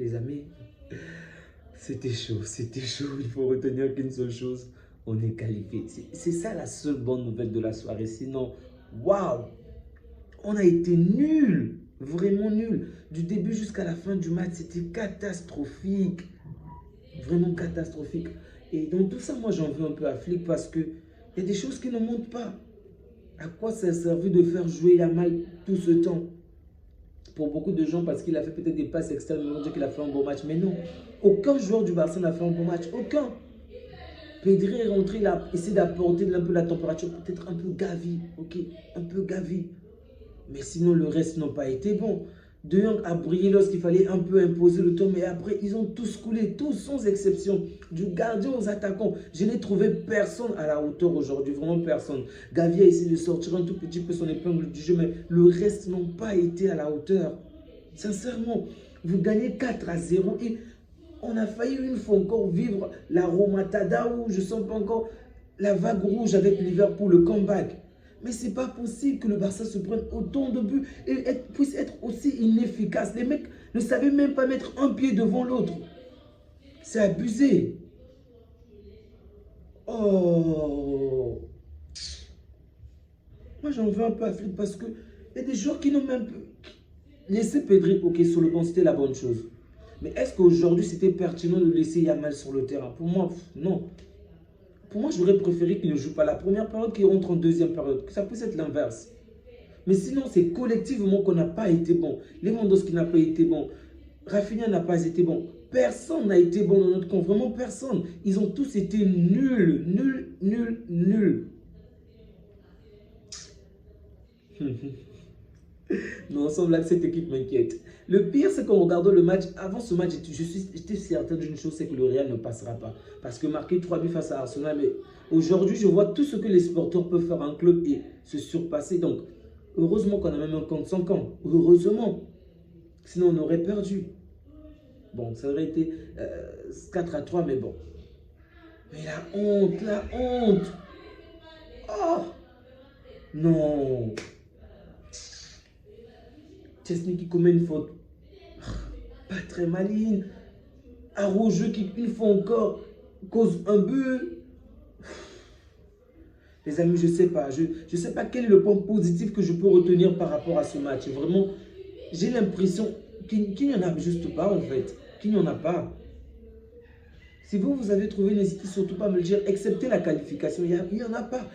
Les amis, c'était chaud, c'était chaud. Il faut retenir qu'une seule chose, on est qualifié. C'est ça la seule bonne nouvelle de la soirée. Sinon, waouh, on a été nuls, vraiment nuls. Du début jusqu'à la fin du match, c'était catastrophique. Vraiment catastrophique. Et dans tout ça, moi, j'en veux un peu à Flick parce qu'il y a des choses qui ne montent pas. À quoi ça a servi de faire jouer Yamal tout ce temps? Pour beaucoup de gens, parce qu'il a fait peut-être des passes externes, ils vont dire qu'il a fait un bon match. Mais non, aucun joueur du Barça n'a fait un bon match. Aucun. Pedri est rentré, il a essayé d'apporter un peu la température, peut-être un peu Gavi. Ok, un peu Gavi. Mais sinon, le reste n'a pas été bon. De Jong a brillé lorsqu'il fallait un peu imposer le temps, mais après, ils ont tous coulé, tous sans exception. Du gardien aux attaquants. Je n'ai trouvé personne à la hauteur aujourd'hui, vraiment personne. Gavi a essayé de sortir un tout petit peu son épingle du jeu, mais le reste n'ont pas été à la hauteur. Sincèrement, vous gagnez 4-0 et on a failli une fois encore vivre la remontada où je ne sens pas encore la vague rouge avec Liverpool, le comeback. Mais ce n'est pas possible que le Barça se prenne autant de buts et puisse être aussi inefficace. Les mecs ne savaient même pas mettre un pied devant l'autre. C'est abusé. Oh. Moi, j'en veux un peu à Flick parce qu'il y a des joueurs qui n'ont même pas... Laisser Pedri, ok, sur le banc, c'était la bonne chose. Mais est-ce qu'aujourd'hui, c'était pertinent de laisser Yamal sur le terrain? Pour moi, non. Pour moi, j'aurais préféré qu'il ne joue pas la première période, qu'il rentre en deuxième période. Que ça puisse être l'inverse. Mais sinon, c'est collectivement qu'on n'a pas été bon. Lewandowski n'a pas été bon. Rafinha n'a pas été bon. Personne n'a été bon dans notre camp. Vraiment personne. Ils ont tous été nuls. Nuls, nuls, nuls. Non, sans blague, cette équipe m'inquiète. Le pire, c'est qu'en regardant le match, avant ce match, j'étais certain d'une chose, c'est que le Real ne passera pas. Parce que marquer 3 buts face à Arsenal, mais aujourd'hui, je vois tout ce que les supporters peuvent faire en club et se surpasser. Donc, heureusement qu'on a même un compte sans camp. Heureusement. Sinon, on aurait perdu. Bon, ça aurait été 4-3, mais bon. Mais la honte, la honte. Oh non. Chesney qui commet une faute pas très maligne. Arrojeux qui, une fois encore, cause un but. Les amis, je ne sais pas. Je sais pas quel est le point positif que je peux retenir par rapport à ce match. Vraiment, j'ai l'impression qu'il n'y en a juste pas, en fait. Qu'il n'y en a pas. Si vous avez trouvé, n'hésitez surtout pas à me le dire. Excepté la qualification, il n'y en a pas.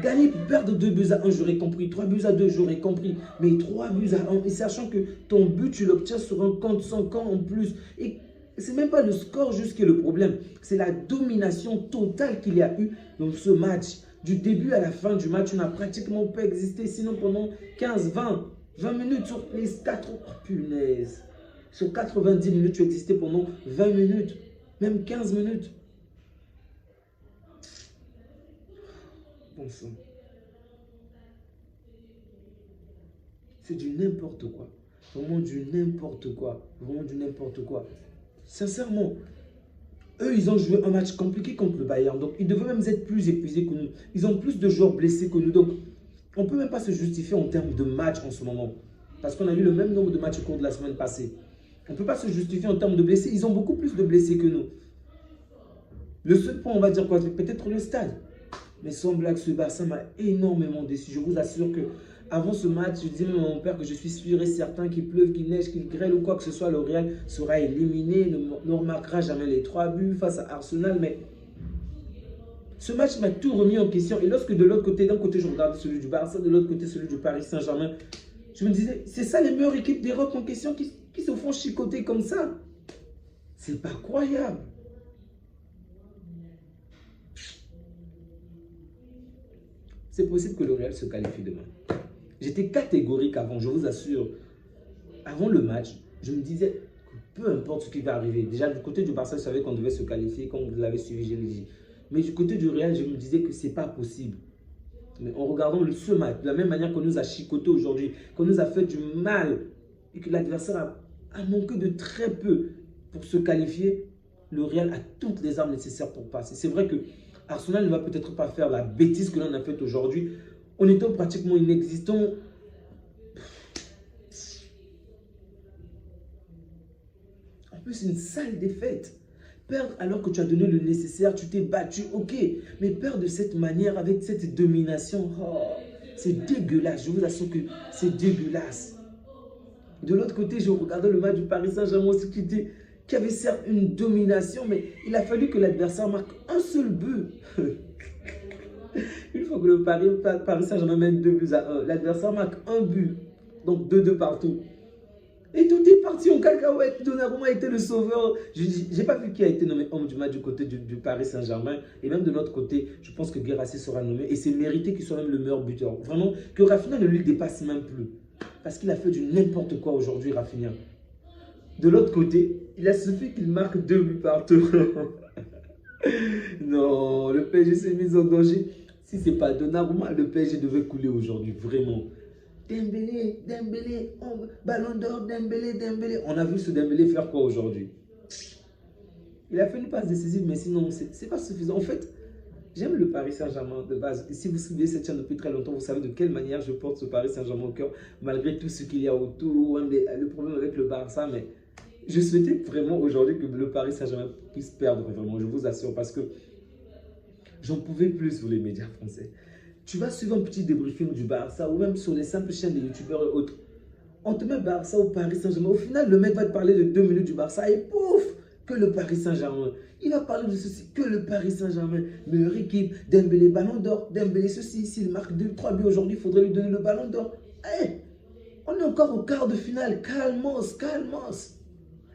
Gagner pour perdre 2 buts à 1, j'aurais compris. 3 buts à 2, j'aurais compris. Mais 3 buts à 1, et sachant que ton but, tu l'obtiens sur un compte sans camp en plus. Et ce n'est même pas le score juste qui est le problème. C'est la domination totale qu'il y a eu dans ce match. Du début à la fin du match, on n'a pratiquement pas existé. Sinon, pendant 15, 20 minutes sur les 4... Oh, punaise. Sur 90 minutes, tu existais pendant 20 minutes. Même 15 minutes. Bon sang. C'est du n'importe quoi. Vraiment du n'importe quoi. Vraiment du n'importe quoi. Sincèrement, eux, ils ont joué un match compliqué contre le Bayern. Donc, ils devaient même être plus épuisés que nous. Ils ont plus de joueurs blessés que nous. Donc, on ne peut même pas se justifier en termes de match en ce moment. Parce qu'on a eu le même nombre de matchs au cours de la semaine passée. On ne peut pas se justifier en termes de blessés. Ils ont beaucoup plus de blessés que nous. Le seul point, on va dire quoi? C'est peut-être le stade. Mais sans blague, ce Barça m'a énormément déçu. Je vous assure que avant ce match, je disais même à mon père que je suis sûr et certain qu'il pleuve, qu'il neige, qu'il grêle ou quoi que ce soit, le Real sera éliminé, ne remarquera jamais les 3 buts face à Arsenal. Mais ce match m'a tout remis en question. Et lorsque de l'autre côté, d'un côté je regardais celui du Barça, de l'autre côté celui du Paris Saint-Germain, je me disais, c'est ça les meilleures équipes d'Europe en question qui se font chicoter comme ça. C'est pas croyable. C'est possible que le Real se qualifie demain. J'étais catégorique avant, je vous assure. Avant le match, je me disais, peu importe ce qui va arriver. Déjà, du côté du Barça, je savais qu'on devait se qualifier. Comme vous l'avez suivi, je l'ai dit. Mais du côté du Real, je me disais que ce n'est pas possible. Mais en regardant ce match, de la même manière qu'on nous a chicoté aujourd'hui, qu'on nous a fait du mal, et que l'adversaire a manqué de très peu pour se qualifier, le Real a toutes les armes nécessaires pour passer. C'est vrai que Arsenal ne va peut-être pas faire la bêtise que l'on a faite aujourd'hui. En étant pratiquement inexistant, plus, une sale défaite. Perdre alors que tu as donné le nécessaire, tu t'es battu, ok. Mais perdre de cette manière, avec cette domination, oh, c'est dégueulasse. Je vous assure que c'est dégueulasse. De l'autre côté, je regardais le match du Paris Saint-Germain aussi qui avait certes une domination, mais il a fallu que l'adversaire marque un seul but. Une fois que le Paris Saint-Germain mène 2 buts à 1, l'adversaire marque un but, donc 2-2 partout. Et tout est parti en cacahuète. Donnarumma a été le sauveur. Je n'ai pas vu qui a été nommé homme du match du côté du Paris Saint-Germain. Et même de notre côté, je pense que Guirassy sera nommé. Et c'est mérité qu'il soit même le meilleur buteur. Vraiment, que Rafinha ne lui dépasse même plus. Parce qu'il a fait du n'importe quoi aujourd'hui, Rafinha. De l'autre côté, il a suffi qu'il marque 2 buts partout. Non, le PSG s'est mis en danger. Si ce n'est pas Donnarumma, le PSG devait couler aujourd'hui, vraiment. Dembélé, Ballon d'Or, Dembélé. On a vu ce Dembélé faire quoi aujourd'hui? Il a fait une passe décisive, mais sinon, ce n'est pas suffisant. En fait, j'aime le Paris Saint-Germain de base. Et si vous suivez cette chaîne depuis très longtemps, vous savez de quelle manière je porte ce Paris Saint-Germain au cœur, malgré tout ce qu'il y a autour, le problème avec le Barça. Mais je souhaitais vraiment aujourd'hui que le Paris Saint-Germain puisse perdre, vraiment, je vous assure, parce que j'en pouvais plus sur les médias français. Tu vas suivre un petit débriefing du Barça ou même sur les simples chaînes de youtubeurs et autres. On te met Barça au Paris Saint-Germain. Au final, le mec va te parler de 2 minutes du Barça et pouf, que le Paris Saint-Germain. Il va parler de ceci, que le Paris Saint-Germain. Meilleure équipe, Dembélé, Ballon d'Or, Dembélé ceci. S'il marque 2-3 buts aujourd'hui, il faudrait lui donner le Ballon d'Or. Hey, on est encore au quart de finale. Calmos.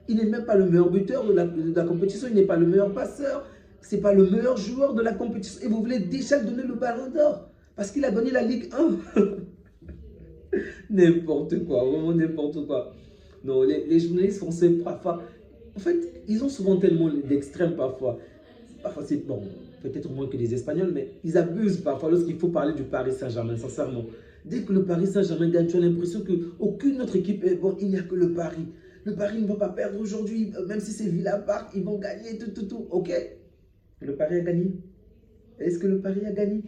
Il n'est même pas le meilleur buteur de la compétition. Il n'est pas le meilleur passeur. Ce n'est pas le meilleur joueur de la compétition. Et vous voulez déjà donner le Ballon d'Or parce qu'il a gagné la Ligue 1. N'importe quoi, vraiment n'importe quoi. Non, les journalistes français, parfois, en fait, ils ont souvent tellement d'extrêmes parfois. Parfois, c'est bon, peut-être moins que les Espagnols, mais ils abusent parfois lorsqu'il faut parler du Paris Saint-Germain, sincèrement. Dès que le Paris Saint-Germain gagne, tu as l'impression qu'aucune autre équipe est bon, il n'y a que le Paris. Le Paris ne va pas perdre aujourd'hui, même si c'est Villa Park, ils vont gagner, tout, ok. Le Paris a gagné. Est-ce que le Paris a gagné?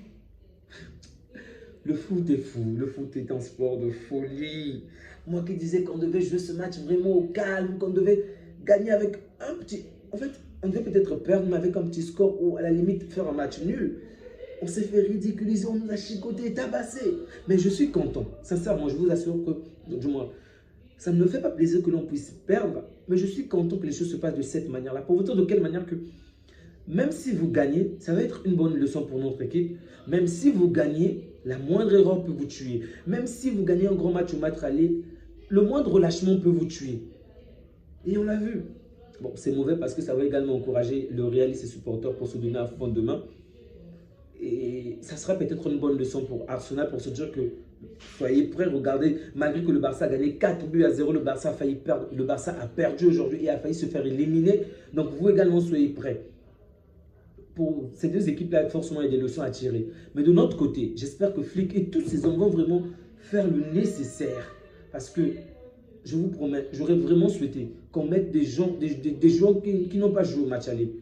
Le foot est fou, le foot est un sport de folie. Moi qui disais qu'on devait jouer ce match vraiment au calme, qu'on devait gagner avec un petit... En fait, on devait peut-être perdre, mais avec un petit score ou à la limite faire un match nul. On s'est fait ridiculiser, on nous a chicoté, tabassé. Mais je suis content. Sincèrement, je vous assure que, du moins, ça ne me fait pas plaisir que l'on puisse perdre, mais je suis content que les choses se passent de cette manière-là. Pour vous dire de quelle manière que, même si vous gagnez, ça va être une bonne leçon pour notre équipe. Même si vous gagnez, la moindre erreur peut vous tuer. Même si vous gagnez un grand match au match aller, le moindre relâchement peut vous tuer. Et on l'a vu. Bon, c'est mauvais parce que ça va également encourager le Real et ses supporters pour se donner à fond demain. Et ça sera peut-être une bonne leçon pour Arsenal pour se dire que soyez prêts, regardez, malgré que le Barça a gagné 4-0, le Barça a failli perdre, le Barça a perdu aujourd'hui et a failli se faire éliminer. Donc vous également soyez prêts. Pour ces deux équipes-là, forcément, il y a des leçons à tirer. Mais de notre côté, j'espère que Flick et tous ces hommes vont vraiment faire le nécessaire. Parce que, je vous promets, j'aurais vraiment souhaité qu'on mette des joueurs qui n'ont pas joué au match aller.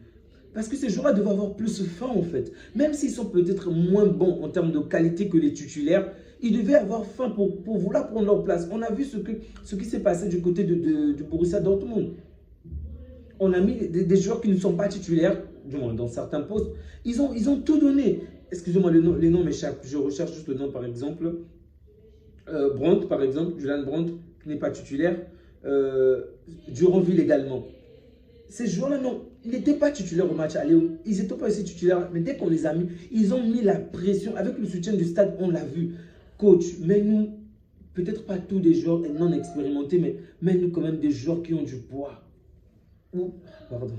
Parce que ces joueurs-là doivent avoir plus faim, en fait. Même s'ils sont peut-être moins bons en termes de qualité que les titulaires, ils devaient avoir faim pour vouloir prendre leur place. On a vu ce qui s'est passé du côté du Borussia Dortmund. On a mis des joueurs qui ne sont pas titulaires, du moins dans certains postes. Ils ont tout donné. Excusez-moi, les noms m'échappent. Je recherche juste le nom, par exemple. Brandt, par exemple, Julian Brandt, qui n'est pas titulaire. Duranville également. Ces joueurs-là, non, ils n'étaient pas titulaires au match aller. Ils n'étaient pas aussi titulaires. Mais dès qu'on les a mis, ils ont mis la pression. Avec le soutien du stade, on l'a vu. Coach, mais nous, peut-être pas tous des joueurs non expérimentés, mais nous quand même des joueurs qui ont du poids. Pardon.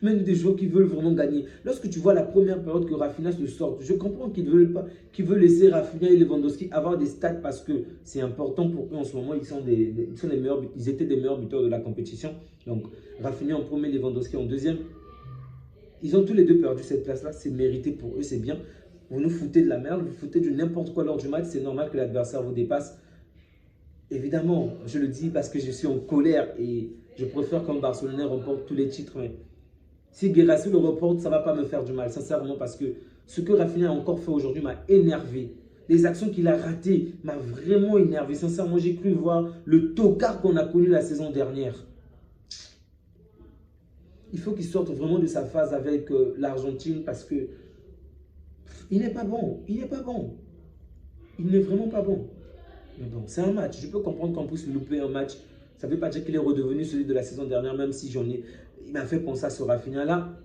Même des joueurs qui veulent vraiment gagner. Lorsque tu vois la première période que Rafinha se sort, je comprends qu'ils veulent laisser Rafinha et Lewandowski avoir des stats parce que c'est important pour eux en ce moment. Ils étaient des meilleurs buteurs de la compétition. Donc Rafinha en premier, Lewandowski en deuxième. Ils ont tous les deux perdu cette place-là. C'est mérité pour eux, c'est bien. Vous nous foutez de la merde, vous foutez de n'importe quoi lors du match. C'est normal que l'adversaire vous dépasse. Évidemment, je le dis parce que je suis en colère et je préfère qu'un Barcelonais remporte tous les titres. Mais si Guirassy le reporte, ça ne va pas me faire du mal, sincèrement, parce que ce que Rafinha a encore fait aujourd'hui m'a énervé. Les actions qu'il a ratées m'ont vraiment énervé. Sincèrement, j'ai cru voir le tocard qu'on a connu la saison dernière. il faut qu'il sorte vraiment de sa phase avec l'Argentine parce que il n'est pas bon. Il n'est pas bon. Il n'est vraiment pas bon. Mais bon, c'est un match. Je peux comprendre qu'on puisse louper un match. Ça ne veut pas dire qu'il est redevenu celui de la saison dernière, même si il m'a fait penser à ce Rafinha-là.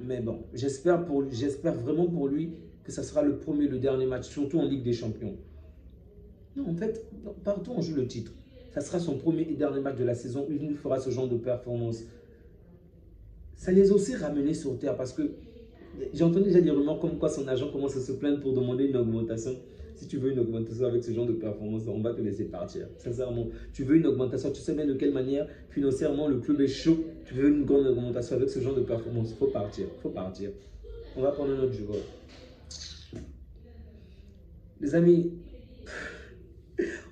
Mais bon, j'espère vraiment pour lui que ça sera le premier et le dernier match, surtout en Ligue des Champions. Non, en fait, partout on joue le titre. Ça sera son premier et dernier match de la saison où il fera ce genre de performance. Ça les a aussi ramenés sur terre parce que j'ai entendu déjà des rumeurs comme quoi son agent commence à se plaindre pour demander une augmentation. Si tu veux une augmentation avec ce genre de performance, on va te laisser partir. Sincèrement, tu veux une augmentation, tu sais bien de quelle manière financièrement le club est chaud. Tu veux une grande augmentation avec ce genre de performance, il faut partir, il faut partir. On va prendre notre joueur. Les amis,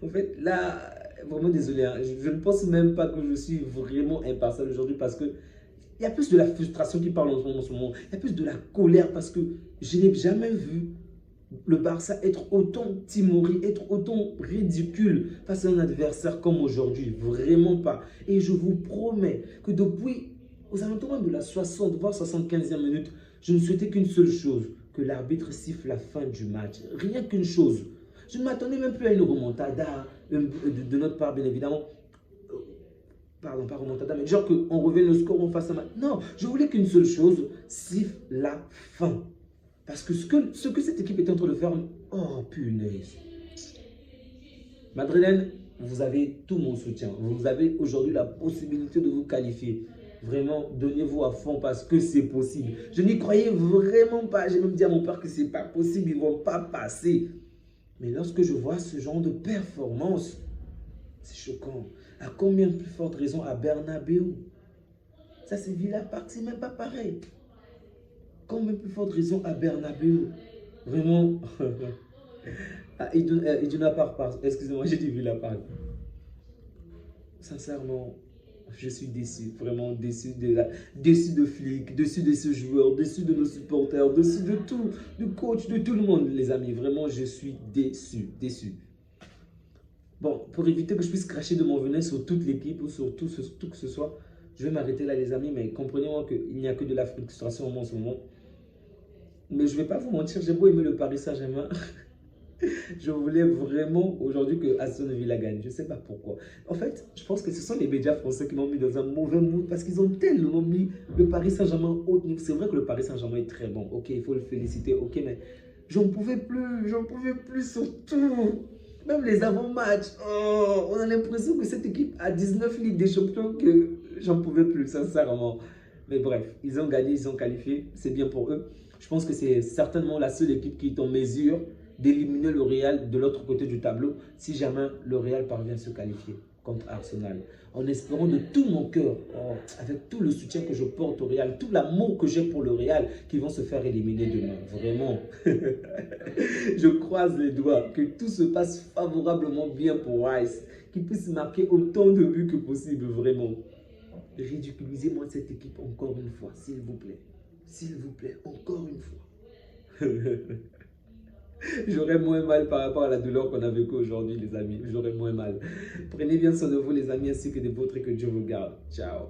en fait, là, vraiment désolé, hein, je ne pense même pas que je suis vraiment impartial aujourd'hui parce que il y a plus de la frustration qui parle en ce moment. Il y a plus de la colère parce que je n'ai jamais vu le Barça être autant timoré, être autant ridicule face à un adversaire comme aujourd'hui. Vraiment pas. Et je vous promets que depuis aux alentours de la 60 voire 75e minute, je ne souhaitais qu'une seule chose, que l'arbitre siffle la fin du match. Rien qu'une chose. Je ne m'attendais même plus à une remontada de notre part, bien évidemment. Pardon, pas remontada, mais genre qu'on revienne le score, on fasse un match. Non, je voulais qu'une seule chose, siffle la fin. Parce que ce que cette équipe était en train de faire, oh punaise. Madrilène, vous avez tout mon soutien. Vous avez aujourd'hui la possibilité de vous qualifier. Vraiment, donnez-vous à fond parce que c'est possible. Je n'y croyais vraiment pas. J'ai même dit à mon père que ce n'est pas possible, ils ne vont pas passer. Mais lorsque je vois ce genre de performance, c'est choquant. À combien de plus forte raison à Bernabeu? Ça, c'est Villa Park, c'est même pas pareil. Combien de plus forte raison à Bernabeu? Vraiment. Ah, Iduna Park, excusez-moi, j'ai dit Villa Park. Sincèrement, je suis déçu, vraiment déçu de Flick, déçu de ce joueur, déçu de nos supporters, déçu de tout, du coach, de tout le monde, les amis. Vraiment, je suis déçu, déçu. Bon, pour éviter que je puisse cracher de mon venin sur toute l'équipe ou sur tout que ce soit, je vais m'arrêter là, les amis, mais comprenez-moi qu'il n'y a que de la frustration en ce moment. Mais je ne vais pas vous mentir, j'ai beau aimer le Paris Saint-Germain. Je voulais vraiment aujourd'hui que Aston Villa gagne. Je ne sais pas pourquoi. En fait, je pense que ce sont les médias français qui m'ont mis dans un mauvais mood parce qu'ils ont tellement mis le Paris Saint-Germain haut niveau. C'est vrai que le Paris Saint-Germain est très bon. Ok, il faut le féliciter. Ok, mais j'en pouvais plus surtout. Même les avant-matchs. Oh, on a l'impression que cette équipe a 19 Ligues des Champions que j'en pouvais plus, sincèrement. Mais bref, ils ont gagné, ils ont qualifié. C'est bien pour eux. Je pense que c'est certainement la seule équipe qui est en mesure d'éliminer le Real de l'autre côté du tableau si jamais le Real parvient à se qualifier contre Arsenal. En espérant de tout mon cœur, avec tout le soutien que je porte au Real, tout l'amour que j'ai pour le Real, qu'ils vont se faire éliminer demain. Vraiment. Je croise les doigts que tout se passe favorablement bien pour Rice, qu'il puisse marquer autant de buts que possible, vraiment. Ridiculisez-moi cette équipe encore une fois, s'il vous plaît. S'il vous plaît, encore une fois. J'aurais moins mal par rapport à la douleur qu'on a vécue aujourd'hui, les amis. J'aurais moins mal. Prenez bien soin de vous, les amis, ainsi que de vôtres, et que Dieu vous garde. Ciao.